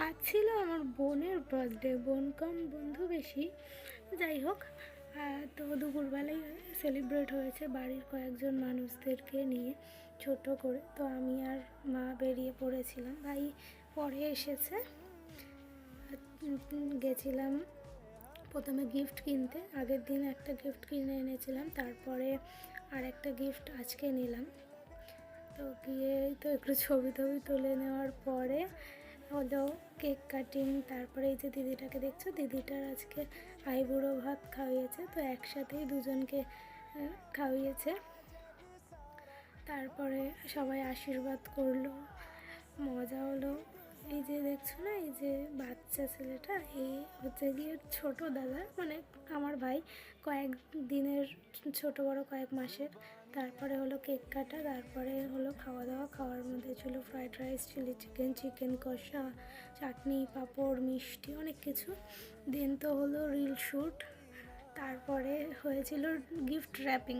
আজ ছিল আমার বোনের বার্থডে, বোন কম বন্ধু বেশি, যাই হোক। তো দুপুরবেলায় সেলিব্রেট হয়েছে বাড়ির কয়েকজন মানুষদেরকে নিয়ে ছোট করে। তো আমি আর মা বেরিয়ে পড়েছিলাম, ভাই পরে এসেছে। গেছিলাম প্রথমে গিফট কিনতে, আগের দিন একটা গিফট কিনে এনেছিলাম, তারপরে আর একটা গিফট আজকে নিলাম। তো গিয়ে তো একটু ছবি টবি তুলে নেওয়ার পরে হলো কেক কাটিং। তারপরে এই যে দিদিটাকে দেখছো, দিদিটার আজকে আইবুড়ো ভাত খাওয়িয়েছে, তো একসাথেই দুজনকে খাওয়িয়েছে। তারপরে সবাই আশীর্বাদ করলো, মজা হলো। এই যে দেখছো না, এই যে বাচ্চা ছেলেটা, এই হচ্ছে গিয়ে ছোট দাদা, মানে আমার ভাই, কয়েক দিনের ছোট বড় কয়েক মাসের। তারপরে হলো কেক কাটা, তারপরে হলো খাওয়া দাওয়া। খাওয়ার মধ্যে ছিল fried rice, chilli chicken, chicken কষা, চাটনি, পাঁপড়, মিষ্টি, অনেক কিছু। দিন তো হলো রিল শ্যুট, তারপরে হয়েছিল গিফট র্যাপিং।